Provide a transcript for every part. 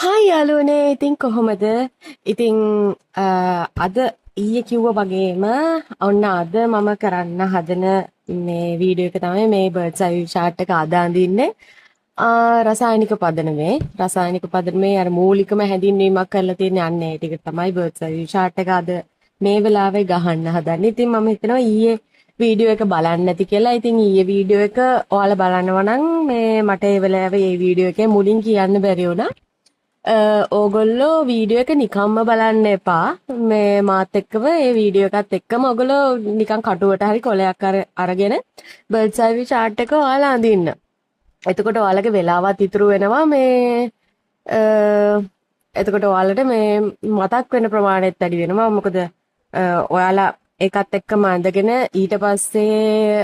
Hi යාළුවනේ ඉතින් කොහොමද? ඉතින් අද ඊයේ කිව්වා වගේම ඔන්න අද මම කරන්න හදන මේ වීඩියෝ එක තමයි මේ බර්ඩ්ස් අයි chart එක අද අඳින්නේ. රසායනික පදනමේ අර මූලිකම හැඳින්වීමක් කරලා තියෙන අන්න ඒ ටික තමයි බර්ඩ්ස් අයි chart එක අද මේ වෙලාවේ ගහන්න හදන්නේ. ඉතින් මම හිතනවා ඊයේ වීඩියෝ එක බලන්න නැති කියලා. ඉතින් ඊයේ වීඩියෝ එක ඔයාලා බලනවා නම් මේ මට ඒ වෙලාවේ මේ වීඩියෝ එකේ මුලින් කියන්න බැරි වුණා. ඕගොල්ලෝ වීඩියෝ එක නිකම්ම බලන්න එපා. මේ මාත් එක්කම ඒ වීඩියෝ එකත් එක්කම ඕගොල්ලෝ නිකන් කටුවට හරි කොලයක් අරගෙන බර්ඩ්ස් අයි chart එක ඔයාලා අඳින්න. එතකොට ඔයාලගේ වෙලාවත් ඉතුරු වෙනවා මේ එතකොට ඔයාලට මේ මතක් වෙන ප්‍රමාණයත් වැඩි වෙනවා. මොකද ඔයාලා ඒකත් එක්කම අඳගෙන ඊට පස්සේ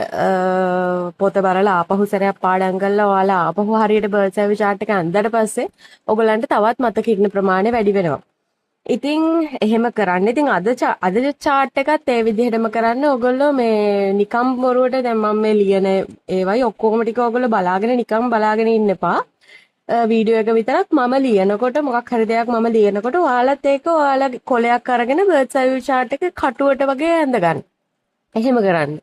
පොත බලලා ආපහු සැරයක් පාඩම් කරලා ඔයාලා ආපහු හරියට බර්ඩ්ස් අයි chart එක අඳලා පස්සේ ඔයගලන්ට තවත් මතක ඉන්න ප්‍රමාණය වැඩි වෙනවා. ඉතින් එහෙම කරන්න. ඉතින් අද chart එකත් ඒ විදිහටම කරන්න. ඔයගොල්ලෝ මේ නිකම් බොරුවට දැන් මම මේ ලියන ඒවයි ඔක්කොම ටික ඔයගොල්ලෝ බලාගෙන නිකම් බලාගෙන ඉන්න එපා. වීඩියෝ එක විතරක් මම ලියනකොට මොකක් හරි දෙයක් මම ලියනකොට ඔයාලත් ඒක ඔයාලගේ කොලයක් අරගෙන බර්ඩ්ස් අයි chart එක කටුවට වගේ ඇඳ ගන්න. එහෙම කරන්න.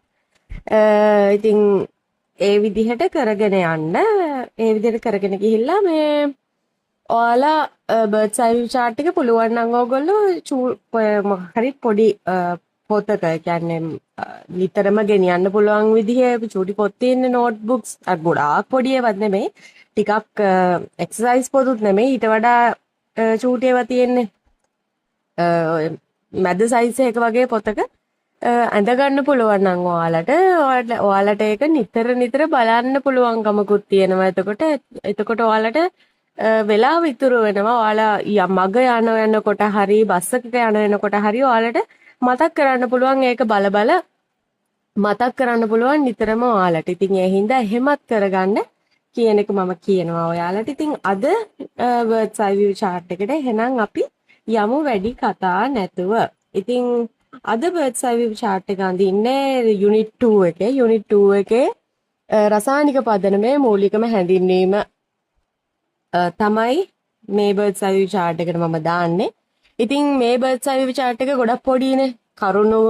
ඉතින් ඒ විදිහට කරගෙන යන්න. ඒ විදිහට කරගෙන ගිහිල්ලා මේ ඔයාලා බර්ඩ්ස් අයි chart එක පුළුවන් නම් ඕගොල්ලෝ මොකක් හරි පොඩි පොතක කියන්නේ නිතරම ගෙනියන්න පුළුවන් විදිහේ චූටි පොත් තියෙන නෝට්බුක්ස් ගොඩාක් පොඩි ඒවත් නෙමෙයි. ටිකක් එක්සර්සයිස් පොතුත් නෙමෙයි ඊට වඩා චූටි ඒවා තියෙන්නේ. මැද සයිස් එක වගේ පොතක ඇඳ ගන්න පුළුවන් නම් ඔයාලට ඒක නිතර බලන්න පුළුවන්කමකුත් තියෙනවා. එතකොට ඔයාලට වෙලාව ඉතුරු වෙනවා. ඔයාලා මග යනකොට හරි බස් එකක යනකොට හරි ඔයාලට මතක් කරන්න පුළුවන් ඒක බල මතක් කරන්න පුළුවන් නිතරම ඔයාලට. ඉතින් ඒ හින්දා එහෙමත් කරගන්න කියන එක මම කියනවා ඔයාලට. ඉතින් අද බර්ඩ්ස් අයි chart එකට එහෙනම් අපි යමු වැඩි කතා නැතුව. ඉතින් අද බර්ඩ්ස් අයි chart එක අඳින්නේ යුනිට් 2 එකේ. යුනිට් 2 එකේ රසායනික පදනමේ මූලිකම හැඳින්වීම තමයි මේ බර්ඩ්ස් අයි chart එකට මම දාන්නේ. ඉතින් මේ බර්ඩ්ස් අයි chart එක ගොඩක් පොඩිනේ. කරුණු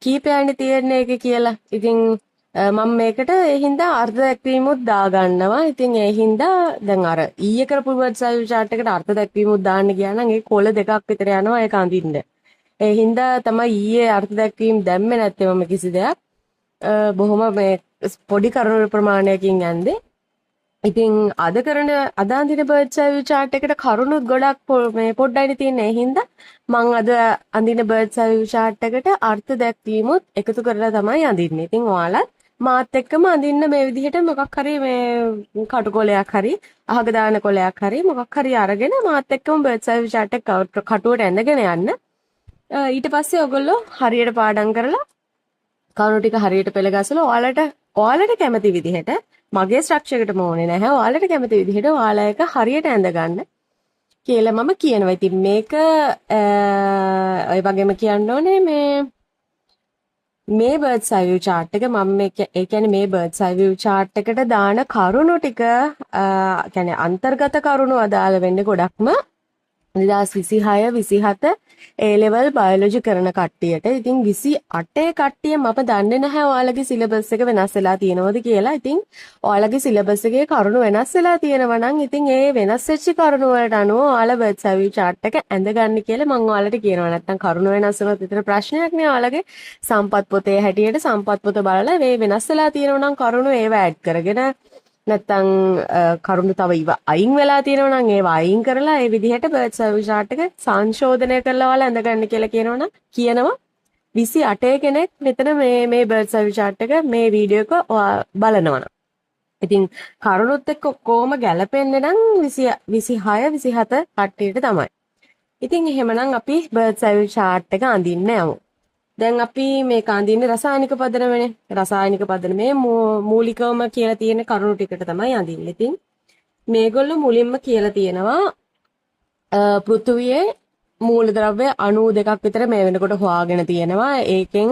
කීපයක්නේ තියෙන එක කියලා. ඉතින් මම මේකට ඒ හින්දා අර්ථ දැක්වීමුත් දාගන්නවා. ඉතින් ඒ හින්දා දැන් අර ඊයේ කරපු බර්ඩ්ස් අයි chart එකට අර්ථ දැක්වීමුත් දාන්න ගියා නම් ඒ කොළ දෙකක් විතර යනවා ඒක අඳින්න. ඒ හින්දා තමයි ඊයේ අර්ථ දැක්වීම දැම්මේ නැත්තේ මම කිසි දෙයක්. බොහොම මේ පොඩි කරුණු ප්‍රමාණයකින් යන්නේ. ඉතින් අද අඳින බර්ඩ්ස් අයි chart එකට කරුණුත් ගොඩක් මේ පොඩ්ඩයිනේ තියෙන්නේ. ඒ හින්දා මම අද අඳින බර්ඩ්ස් අයි chart එකට අර්ථ දැක්වීමුත් එකතු කරලා තමයි අඳින්නේ. ඉතින් ඔයාලා මාත් එක්කම අඳින්න මේ විදිහට මොකක් හරි මේ කටු කොලයක් හරි අහක දාන කොලයක් හරි මොකක් හරි අරගෙන මාත් එක්කම බර්ඩ්ස් අයි chart එක කටුවට ඇඳගෙන යන්න. ඊට පස්සේ ඔයගොල්ලෝ හරියට පාඩම් කරලා කරුණු ටික හරියට පෙළ ගසලා ඔයාලට කැමති විදිහට මගේ ස්ට්‍රක්චර් එකටම ඕනේ නැහැ. ඔයාලට කැමති විදිහට ඔයාලා එක හරියට ඇඳ ගන්න කියලා මම කියනවා. ඉතින් මේක ඔය වගේම කියන්න ඕනේ මේ බර්ඩ්ස් අයි chart එක මම ඒ කියන්නේ මේ බර්ඩ්ස් අයි chart එකට දාන කරුණු ටික කියන්නේ අන්තර්ගත කරුණු අදාළ වෙන්නේ ගොඩක්ම 2026 27 A level biology කරන කට්ටියට. ඉතින් 28 කට්ටිය මම දන්නේ නැහැ ඔයාලගේ සිලබස් එක වෙනස් වෙලා තියෙනවද කියලා. ඉතින් ඔයාලගේ සිලබස් එකේ කරුණු වෙනස් වෙලා තියෙනවා නම් ඉතින් ඒ වෙනස් වෙච්ච කරුණු වලට අනුව ඔයාලා බර්ඩ්ස් අයි chart එක ඇඳගන්න කියලා මම ඔයාලට කියනවා. නැත්තම් කරුණු වෙනස් වුණොත් විතර ප්‍රශ්නයක් නෑ. ඔයාලගේ සම්පත් පොතේ හැටියට සම්පත් පොත බලලා මේ වෙනස් වෙලා තියෙනවා නම් කරුණු ඒව ඇඩ් කරගෙන නැත්තම් කරුණු තව අයින් වෙලා තියෙනවා නම් ඒවා අයින් කරලා ඒ විදිහට බර්ඩ්ස් අයි chart එක සංශෝධනය කරලා ඔයාලා ඇඳගන්න කියලා කියනවා 28 කෙනෙක් මෙතන මේ බර්ඩ්ස් අයි chart එක මේ වීඩියෝ එක බලනවා. ඉතින් කරුණුත් එක්ක කොහොම ගැලපෙන්නේ නම් 26 27 කට්ටියට තමයි. ඉතින් එහෙමනම් අපි බර්ඩ්ස් අයි chart එක අඳින්න යමු. දැන් අපි මේක අඳින්නේ රසායනික පදනමනේ. රසායනික පදනමේ මූලිකවම කියලා තියෙන කරුණු ටිකට තමයි අඳින්නේ. ඉතින් මේගොල්ලෝ මුලින්ම කියලා තියෙනවා පෘථුවියේ මූලද්‍රව්‍ය 92ක් විතර මේ වෙනකොට හොයාගෙන තියෙනවා. ඒකෙන්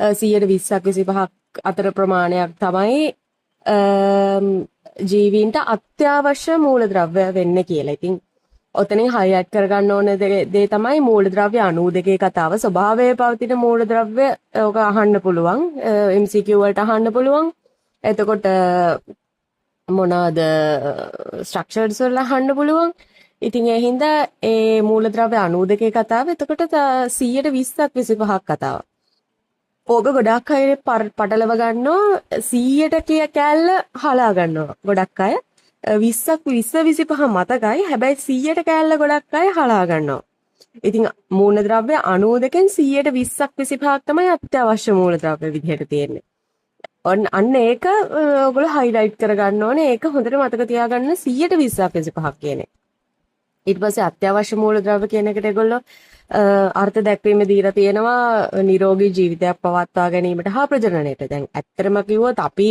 120ක් 25ක් අතර ප්‍රමාණයක් තමයි ජීවීන්ට අත්‍යවශ්‍ය මූලද්‍රව්‍ය වෙන්නේ කියලා. ඉතින් ඔතනින් highlight කරගන්න ඕන දේ තමයි මූලද්‍රව්‍ය 92 කතාව. ස්වභාවයේ පවතින මූලද්‍රව්‍ය ඔක අහන්න පුළුවන්. MCQ වලට අහන්න පුළුවන්. එතකොට මොනවාද ස්ට්‍රක්චර්ස් වල අහන්න පුළුවන්. ඉතින් ඒ හින්දා ඒ මූලද්‍රව්‍ය 92 කතාව එතකොට 100ට 20ක් 25ක් කතාව. ඕක ගොඩක් අය පටලව ගන්නවා 100ට කෑල්ල හලා ගන්නවා. ගොඩක් අය 20ක් 20 25 මතකයි. හැබැයි 100ට කෑල්ල ගොඩක් අය හලා ගන්නවා. ඉතින් මූලද්‍රව්‍ය 92කින් 100ට 20ක් 25ක් තමයි අත්‍යවශ්‍ය මූලද්‍රව්‍ය විදිහට තියෙන්නේ. අන්න ඒක ඔයගොල්ලෝ highlight කරගන්න ඕනේ. ඒක හොඳට මතක තියාගන්න 100ට 20ක් 25ක් කියන්නේ. ඊට පස්සේ අත්‍යවශ්‍ය මූලද්‍රව්‍ය කියන එකට ඒගොල්ලෝ අර්ථ දැක්වීම දීලා තියෙනවා නිරෝගී ජීවිතයක් පවත්වා ගැනීමට හා ප්‍රජනනයට. දැන් ඇත්තටම කිව්වොත් අපි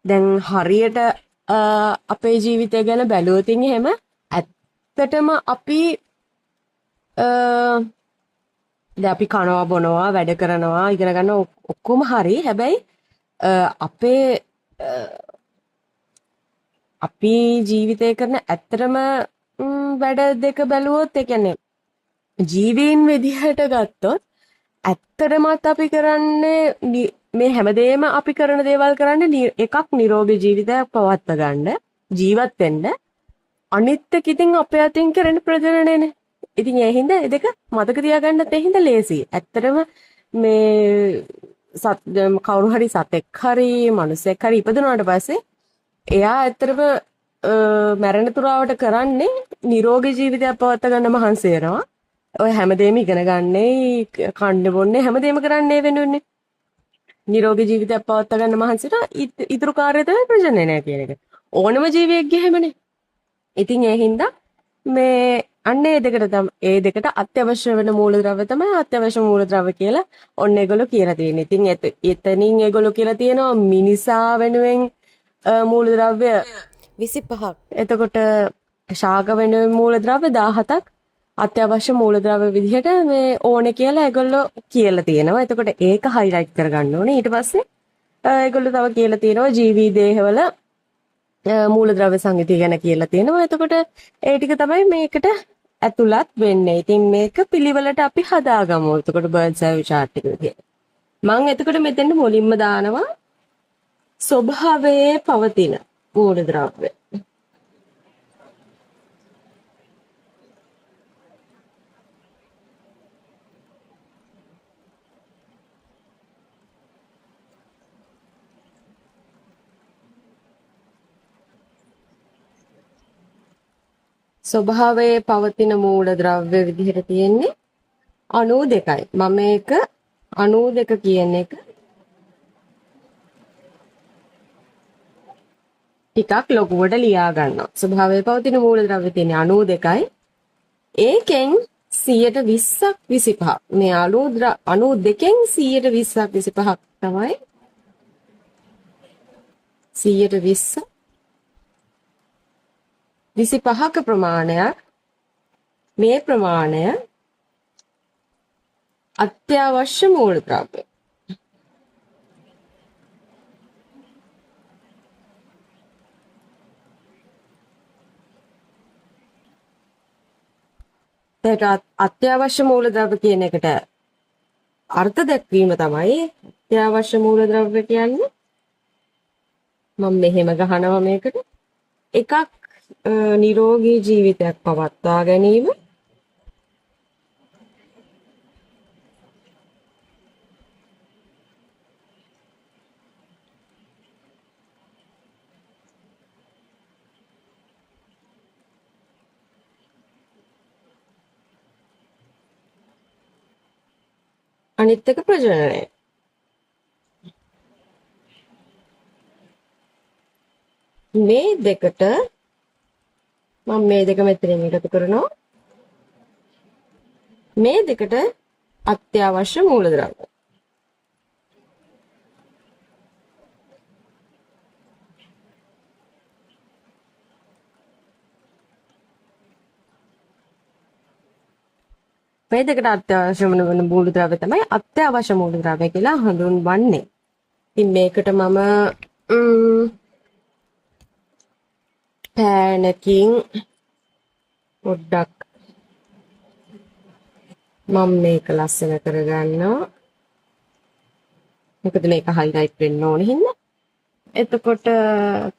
දැන් හරියට අපේ ජීවිතය ගැන බැලුවොත් එහෙම ඇත්තටම අපි දැන් අපි කනවා බොනවා වැඩ කරනවා ඉගෙන ගන්න ඔක්කොම හරි. හැබැයි අපි ජීවිතය කරන ඇත්තටම වැඩ දෙක බැලුවොත් ඒ කියන්නේ ජීවීන් විදිහට ගත්තොත් ඇත්තටමත් අපි කරන්නේ මේ හැමදේම අපි කරන දේවල් කරන්නේ එකක් නිරෝගී ජීවිතයක් පවත්වා ගන්න ජීවත් වෙන්න. අනිත් එක ඉතින් අපේ අතින් කරන ප්‍රජනනයනේ. ඉතින් ඒ හින්දා ඒ දෙක මතක තියාගන්නත් ඒ හින්දා ලේසි. ඇත්තටම මේ කවුරු හරි සතෙක් හරි මිනිසෙක් හරි ඉපදුනාට පස්සේ එයා ඇත්තටම මැරෙන තුරාවට කරන්නේ නිරෝගී ජීවිතයක් පවත්වා ගන්න මහන්සි වෙනවා. ඔය හැමදේම ඉගෙන ගන්නේ කන්න බොන්නේ හැමදේම කරන්නේ වෙනුනේ. නිරෝගී ජීවිතයක් පවත්වා ගන්න මහන්සිට ඉතුරු කාර්යය තමයි ප්‍රජනනය කියන එක. ඕනම ජීවියෙක්ගේ හැමනේ. ඉතින් ඒ හින්දා මේ අන්න ඒ දෙකට අත්‍යවශ්‍ය වෙන මූලද්‍රව්‍ය තමයි අත්‍යවශ්‍ය මූලද්‍රව්‍ය කියලා ඔන්න ඒගොල්ලෝ කියලා තියෙන්නේ. ඉතින් එතනින් ඒගොල්ලෝ කියලා තියෙනවා මිනිසා වෙනුවෙන් මූලද්‍රව්‍ය 25ක්. එතකොට ශාක වෙනුවෙන් මූලද්‍රව්‍ය 17ක් අත්‍යවශ්‍ය මූලද්‍රව්‍ය විදිහට මේ ඕනේ කියලා ඒගොල්ලෝ කියලා තියෙනවා. එතකොට ඒක highlight කරගන්න ඕනේ. ඊට පස්සේ ඒගොල්ලෝ තව කියලා තියෙනවා ජීවී දේහවල මූලද්‍රව්‍ය සංගතිය ගැන කියලා තියෙනවා. එතකොට ඒ ටික තමයි මේකට ඇතුළත් වෙන්නේ. ඉතින් මේක පිළිවෙලට අපි හදාගමු. එතකොට බර්ඩ්ස් අයි chart එක විදියට. මම එතකොට මෙතෙන්ට මුලින්ම දානවා ස්වභාවයේ පවතින මූලද්‍රව්‍ය. ස්වභාවයේ පවතින මූලද්‍රව්‍ය විදිහට තියෙන්නේ 92යි. මම මේක 92 කියන එක ටිකක් ලොකුවට ලියා ගන්නවා. ස්වභාවයේ පවතින මූලද්‍රව්‍ය තියෙන්නේ 92යි. ඒකෙන් 120ක් 25ක්. මේ 92කින් 120ක් 25ක් තමයි 120 25ක ප්‍රමාණයක්. මේ ප්‍රමාණය අත්‍යවශ්‍ය මූලද්‍රව්‍ය. අත්‍යවශ්‍ය මූලද්‍රව්‍ය කියන එකට අර්ථ දැක්වීම තමයි අත්‍යවශ්‍ය මූලද්‍රව්‍ය කියන්නේ. මම මෙහෙම ගහනවා මේකට. එකක් නිරෝගී ජීවිතයක් පවත්වා ගැනීම. අනිත් එක ප්‍රජනනය. මේ දෙකට මම මේ දෙක මෙතනින් එකතු කරනවා. මේ දෙකට අත්‍යවශ්‍ය මූලද්‍රව්‍ය. මේ දෙකට අත්‍යවශ්‍ය වෙන මූලද්‍රව්‍ය තමයි අත්‍යවශ්‍ය මූලද්‍රව්‍ය කියලා හඳුන්වන්නේ. ඉතින් මේකට මම පෑනකින් පොඩ්ඩක් මම මේක ලස්සන කරගන්නවා. මොකද මේක highlight වෙන්න ඕනේ හින්දා. එතකොට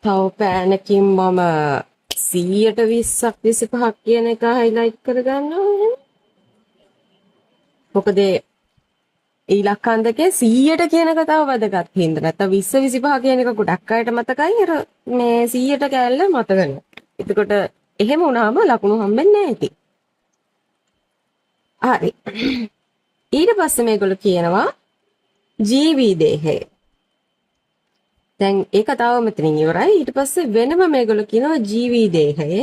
තව පෑනකින් මම 100ට 20ක් 25ක් කියන එක highlight කරගන්නවා. මොකද ඉලක්කම් දෙකේ 100ට කියන එක තව වැදගත් හින්දා. නැත්නම් 20 25 කියන එක ගොඩක් අයට මතකයි. අර මේ 100ට කෑල්ල මතක නැහැ. එතකොට එහෙම වුණාම ලකුණු හම්බෙන්නේ නැහැ ඉතින්. හරි. ඊට පස්සේ මේගොල්ලෝ කියනවා ජීවී දේහය. දැන් ඒක තව මෙතනින් ඉවරයි. ඊට පස්සේ වෙනම මේගොල්ලෝ කියනවා ජීවී දේහය.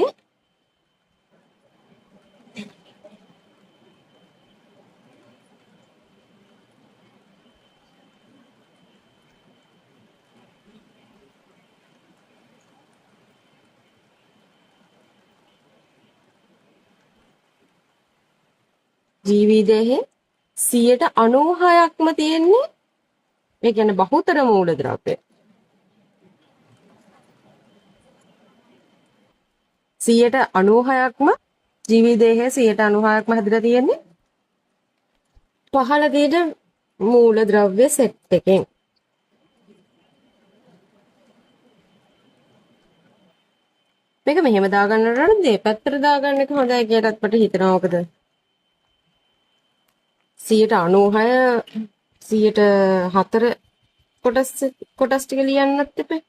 ජීවී දේහේ 96%ක්ම තියෙන්නේ ඒ කියන්නේ බහුතර මූලද්‍රව්‍ය. 96%ක්ම ජීවී දේහයේ 96%ක්ම හැදිලා තියෙන්නේ පහළ තියෙන මූලද්‍රව්‍ය සෙට් එකෙන්. මේක මෙහෙම දාගන්නට වඩා දෙපැත්තට දාගන්න එක හොඳයි කියලාත් මට හිතෙනවා. මොකද 96 104 කොටස් ටික ලියන්නත් එපා.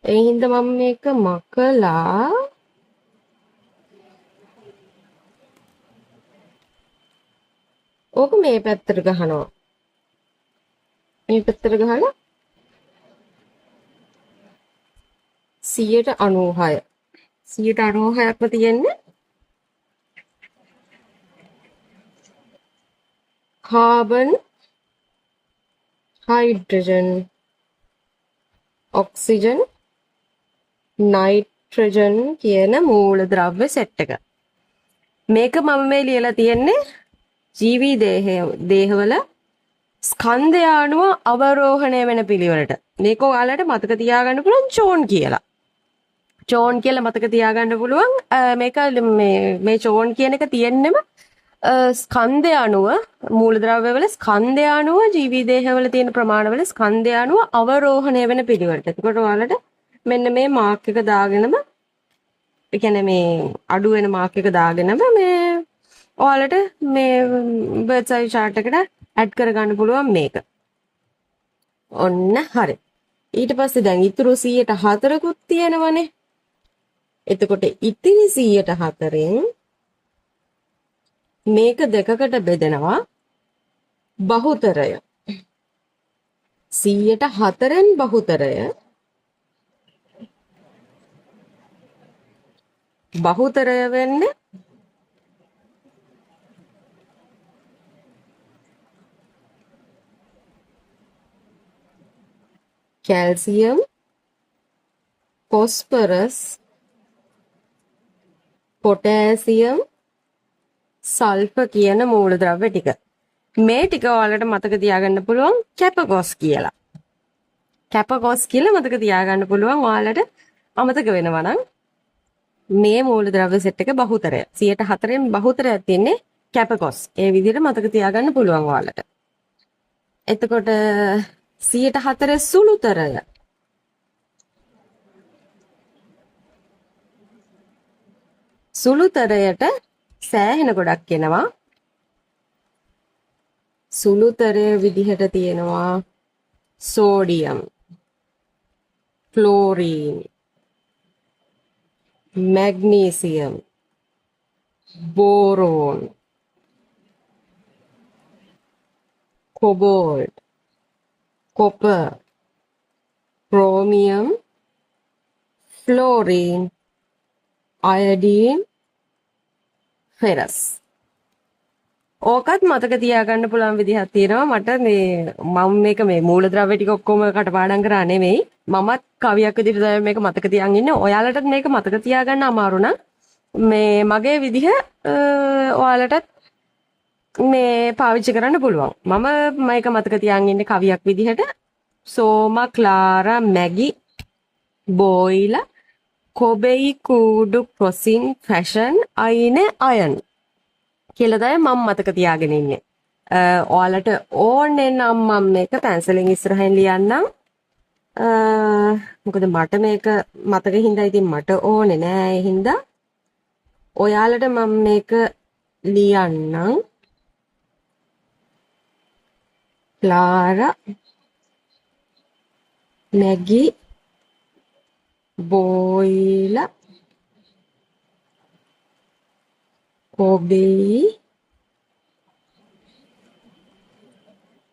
ඒ හින්දා මම මේක මකලා ඕක මේ පැත්තට ගහනවා. මේ පැත්තට ගහලා 96%. 96%ක්ම තියෙන්නේ carbon, hydrogen, oxygen, nitrogen කියන මූලද්‍රව්‍ය සෙට් එක. මේක මම මේ ලියලා තියෙන්නේ ජීවී දේහවල ස්කන්ධය අණුව අවරෝහණය වෙන පිළිවෙලට. මේක ඔයාලට මතක තියාගන්න පුළුවන් චෝන් කියලා. චෝන් කියලා මතක තියාගන්න පුළුවන්. මේක මේ චෝන් කියන එක තියෙන්නෙම ස්කන්ධය අණුව මූලද්‍රව්‍යවල ස්කන්ධය අණුව ජීවී දේහවල තියෙන ප්‍රමාණවල ස්කන්ධය අණුව අවරෝහණය වෙන පිළිවෙලට. එතකොට ඔයාලට මෙන්න මේ මාක් එක දාගෙනම ඒ කියන්නේ මේ අඩු වෙන මාක් එක දාගෙනම මේ ඔයාලට මේ බර්ඩ්ස් අයි chart එකට ඇඩ් කරගන්න පුළුවන් මේක. ඔන්න හරි. ඊට පස්සේ දැන් ඉතුරු 104කුත් තියෙනවනේ. එතකොට ඉතිරි 104න් මේක දෙකකට බෙදෙනවා බහුතරය. 104න් බහුතරය වෙන්නේ කැල්සියම්, phosphorus, potassium, sulfur කියන මූලද්‍රව්‍ය ටික. මේ ටික ඔයාලට මතක තියාගන්න පුළුවන් කැපකොස් කියලා. කැපකොස් කියලා මතක තියාගන්න පුළුවන් ඔයාලට අමතක වෙනවා නම් මේ මූලද්‍රව්‍ය සෙට් එක බහුතරය. 104න් බහුතරයක් තියෙන්නේ කැපකොස්. ඒ විදිහට මතක තියාගන්න පුළුවන් ඔයාලට. එතකොට 104 සුළුතරය සුළුතරයට සෑහෙන ගොඩක් එනවා. සුළුතරය විදිහට තියෙනවා sodium, chlorine, magnesium, boron, cobalt, copper, chromium, fluorine, iodine, ferrous. ඕකත් මතක තියාගන්න පුළුවන් විදිහක් තියෙනවා. මට මේ මම මේක මේ මූලද්‍රව්‍ය ටික ඔක්කොම කටපාඩම් කරා නෙමෙයි. මමත් කවියක් විදිහට තමයි මේක මතක තියන් ඉන්නේ. ඔයාලටත් මේක මතක තියාගන්න අමාරු නම් මේ මගේ විදිහ ඔයාලටත් මේ පාවිච්චි කරන්න පුළුවන්. මම මේක මතක තියන් ඉන්නේ කවියක් විදිහට. Soma, Clara, Maggi, බෝයිලා, කොබෙයි කූඩු crossing fashion අයිනේ අයන් කියලා තමයි මම මතක තියාගෙන ඉන්නේ. ඔයාලට ඕනේ නම් මම මේක පැන්සලෙන් ඉස්සරහින් ලියන්නම්. මොකද මට මේක මතක හින්දා ඉතින් මට ඕනේ නෑ ඒ හින්දා ඔයාලට මම මේක ලියන්නම්. ක්ලාරා මැගි බෝයිලා කොබෙයි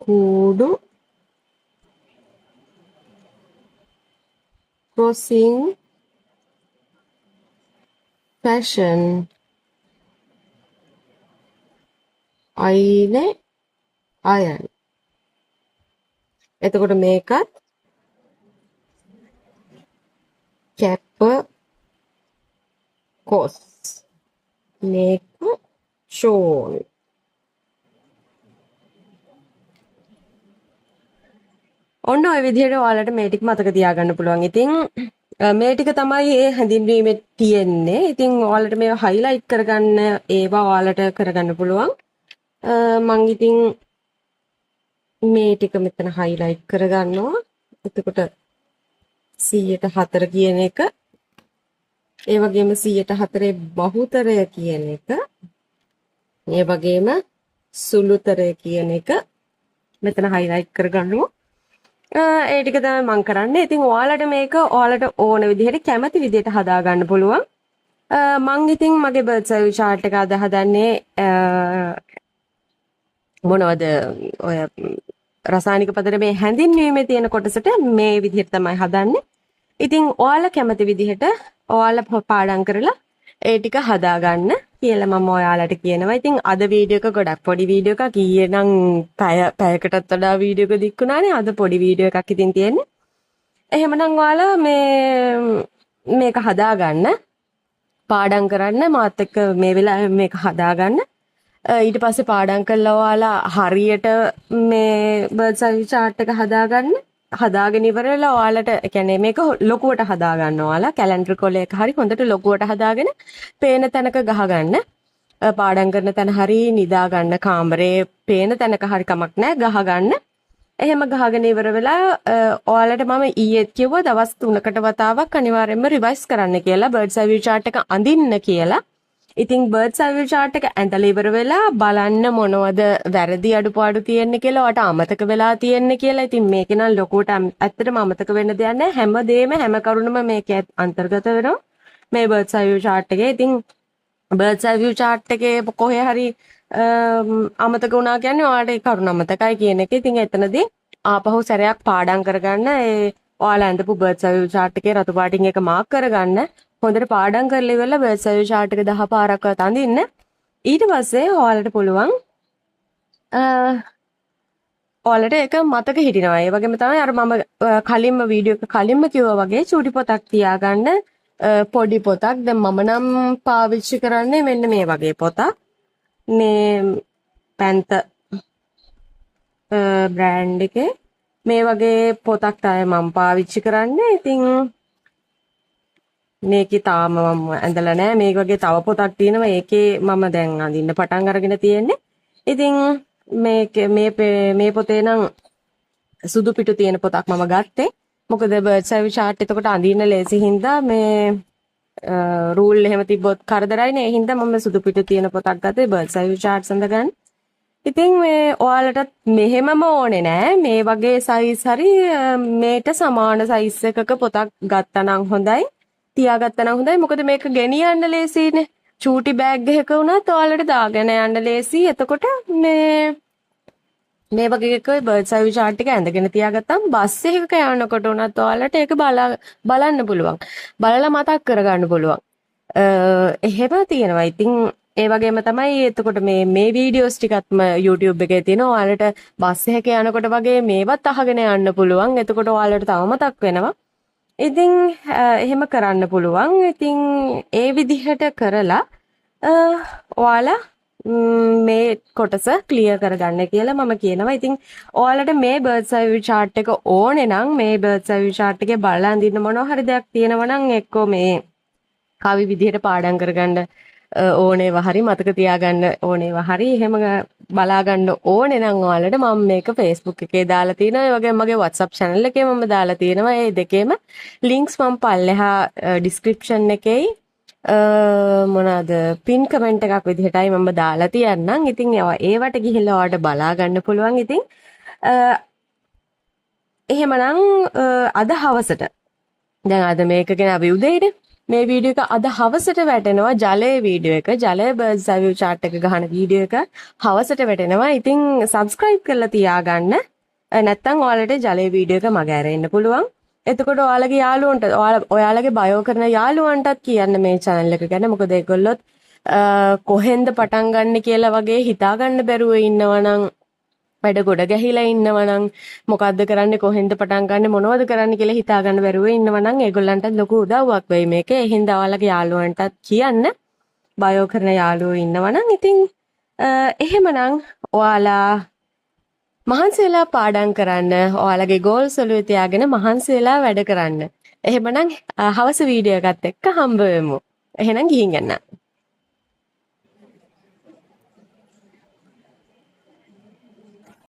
කූඩු ක්‍රොසින් ෆැෂන් අයිනේ අයන්. එතකොට මේකත් කැප කොස් මේක ෂෝල්. ඔන්න ඔය විදිහට ඔයාලට මේ ටික මතක තියාගන්න පුළුවන්. ඉතින් මේ ටික තමයි ඒ හැඳින්වීමේ තියෙන්නේ. ඉතින් ඔයාලට මේව හයිලයිට් කරගන්න ඒවා ඔයාලට කරගන්න පුළුවන්. මං ඉතින් මේ ටික මෙතන හයිලයිට් කරගන්නවා. එතකොට 100ට 4 කියන එක ඒ වගේම 100ට 4 බහුතරය කියන එක ඒ වගේම සුළුතරය කියන එක මෙතන හයිලයිට් කරගන්නවා. ඒ ටික තමයි මම කරන්නේ. ඉතින් ඔයාලට මේක ඔයාලට ඕන විදිහට කැමති විදිහට හදා ගන්න පුළුවන්. මම ඉතින් මගේ බර්ඩ් සර්වි chart එක අද හදන්නේ මොනවද ඔය රසායනික පදනමේ හැඳින්වීමේ තියෙන කොටසට මේ විදිහට තමයි හදන්නේ. ඉතින් ඔයාලා කැමති විදිහට ඔයාලා පාඩම් කරලා ඒ ටික හදා ගන්න කියලා මම ඔයාලට කියනවා. ඉතින් අද වීඩියෝ එක ගොඩක් පොඩි වීඩියෝ එකක්. ඊයේ නම් පැයකටත් වඩා වීඩියෝ එක දික්ුණානේ. අද පොඩි වීඩියෝ එකක් ඉතින් තියෙන්නේ. එහෙමනම් ඔයාලා මේක හදා ගන්න. පාඩම් කරන්න මාත් එක්ක මේ වෙලාවේ මේක හදා ගන්න. ඊට පස්සේ පාඩම් කළා ඔයාලා හරියට මේ බර්ඩ් සර්වි chart එක හදාගන්න. හදාගෙන ඉවරලා ඔයාලට කියන්නේ මේක ලොකුවට හදා ගන්න ඔයාලා කැලෙන්ඩර් කොලයක හරි හොඳට ලොකුවට හදාගෙන පේන තැනක ගහගන්න. පාඩම් කරන තැන හරි නිදා ගන්න කාමරේ පේන තැනක හරි කමක් නැහැ ගහගන්න. එහෙම ගහගෙන ඉවර වෙලා ඔයාලට මම ඊයේත් කිව්වා දවස් 3කට වතාවක් අනිවාර්යයෙන්ම රිවයිස් කරන්න කියලා බර්ඩ් සර්වි chart එක අඳින්න කියලා. ඉතින් බර්ඩ් සර්වි chart එක ඇඳලා ඉවර වෙලා බලන්න මොනවද වැරදි අඩුපාඩු තියෙන්නේ කියලා ඔයාට අමතක වෙලා තියෙන්නේ කියලා. ඉතින් මේක නම් ලොකුවට ඇත්තටම අමතක වෙන්න දෙයක් නැහැ. හැමදේම හැම කරුණම මේකේ අන්තර්ගත වෙනවා මේ බර්ඩ් සර්වි chart එකේ. ඉතින් බර්ඩ් සර්වි chart එකේ කොහේ හරි අමතක වුණා කියන්නේ ඔයාලට ඒ කරුණ අමතකයි කියන එක. ඉතින් එතනදී ආපහු සැරයක් පාඩම් කරගන්න ඒ ඔයාලා ඇඳපු බර්ඩ් සර්වි chart එකේ රතු පාටින් එක මාක් කරගන්න. හොඳට පාඩම් කරලා ඉවරලා බර්ඩ් සර්වි chart එක 10 පාරක්වත් අඳින්න. ඊට පස්සේ ඔයාලට පුළුවන් ඔයාලට ඒක මතක හිටිනවා. ඒ වගේම තමයි අර මම කලින්ම වීඩියෝ එක කලින්ම කිව්වා වගේ චූටි පොතක් තියාගන්න. පොඩි පොතක්. දැන් මම නම් පාවිච්චි කරන්නේ මෙන්න මේ වගේ පොතක්. මේ පැන්ත බ්‍රෑන්ඩ් එකේ මේ වගේ පොතක් තමයි මම පාවිච්චි කරන්නේ. ඉතින් මේකේ තාම මම ඇඳලා නැහැ. මේක වගේ තව පොතක් තියෙනවා. ඒකේ මම දැන් අඳින්න පටන් අරගෙන තියෙන්නේ. ඉතින් මේ පොතේ නම් සුදු පිටු තියෙන පොතක් මම ගත්තේ. මොකද බර්ඩ් සර්වි chart එතකොට අඳින්න ලේසි හින්දා මේ රූල් එහෙම තිබ්බොත් කරදරයිනේ. ඒ හින්දා මම සුදු පිටු තියෙන පොතක් ගත්තේ බර්ඩ් සර්වි chart සඳගන්න. ඉතින් මේ ඔයාලටත් මෙහෙමම ඕනේ නෑ. මේ වගේ සයිස් හරි මේට සමාන සයිස් එකක පොතක් ගත්තා නම් හොඳයි. තියාගත්තා නම් හොඳයි. මොකද මේක ගෙනියන්න ලේසියිනේ. චූටි බෑග් එකක වුණත් ඔයාලට දාගෙන යන්න ලේසි. එතකොට මේ වගේ එකක බර්ඩ් සර්වි chart එක ඇඳගෙන තියාගත්තම බස් එකක යනකොට උනත් ඔයාලට ඒක බලන්න පුළුවන්. බලලා මතක් කරගන්න පුළුවන්. එහෙම තියෙනවා. ඉතින් ඒ වගේම තමයි එතකොට මේ වීඩියෝස් ටිකත්ම YouTube එකේ තියෙනවා. ඔයාලට බස් එකක යනකොට වගේ මේවත් අහගෙන යන්න පුළුවන්. එතකොට ඔයාලට තව මතක් වෙනවා. ඉතින් එහෙම කරන්න පුළුවන්. ඉතින් ඒ විදිහට කරලා ඔයාලා මේ කොටස ක්ලියර් කරගන්න කියලා මම කියනවා. ඉතින් ඔයාලට මේ බර්ඩ් සර්වි chart එක ඕනේ නම් මේ බර්ඩ් සර්වි chart එකේ බලලා අඳින්න මොනවා හරි දෙයක් තියෙනවා නම් එක්කෝ මේ කවි විදිහට පාඩම් කරගන්න ඕනේවා හරි මතක තියාගන්න ඕනේවා හරි එහෙම බලා ගන්න ඕනේ නම් ඔයාලට මම මේක Facebook එකේ දාලා තියෙනවා. ඒ වගේම මගේ WhatsApp channel එකේ මම දාලා තියෙනවා. ඒ දෙකේම links මම පල්ලෙහා description එකේ මොනවාද පින් කමෙන්ට් එකක් විදිහටයි මම දාලා තියන්නම්. ඉතින් ඒවට ගිහිල්ලා ඔයාලට බලා ගන්න පුළුවන්. ඉතින් එහෙමනම් අද හවසට දැන් අද මේක ගැන අපි උදේට මේ වීඩියෝ එක අද හවසට වැටෙනවා ජලයේ වීඩියෝ එක ජලයේ බර්ඩ්ස් අයි view chart එක ගහන වීඩියෝ එක හවසට වැටෙනවා. ඉතින් subscribe කරලා තියාගන්න. නැත්තම් ඔයාලට ජලයේ වීඩියෝ එක මග ඇරෙන්න පුළුවන්. එතකොට ඔයාලගේ යාළුවන්ට ඔයාලගේ බයෝ කරන යාළුවන්ටත් කියන්න මේ channel එක ගැන. මොකද ඒගොල්ලොත් කොහෙන්ද පටන් ගන්න කියලා වගේ හිතා ගන්න බැරුව ඉන්නවනම් වැඩ ගොඩ ගැහිලා ඉන්නවනම් මොකද්ද කරන්නේ කොහෙන්ද පටන් ගන්න මොනවද කරන්න කියලා හිතා ගන්න බැරුව ඉන්නවනම් ඒගොල්ලන්ට ලොකු උදව්වක් වෙයි මේක. ඒ හින්දා ඔයාලගේ යාළුවන්ටත් කියන්න බයෝ කරන යාළුවෝ ඉන්නවනම්. ඉතින් එහෙමනම් ඔයාලා මහන්සි වෙලා පාඩම් කරන්න. ඔයාලගේ ගෝල්ස් ඔළුවේ තියාගෙන මහන්සි වෙලා වැඩ කරන්න. එහෙමනම් හවස වීඩියෝ එකත් එක්ක හම්බ වෙමු. එහෙනම් ගිහින් යන්න.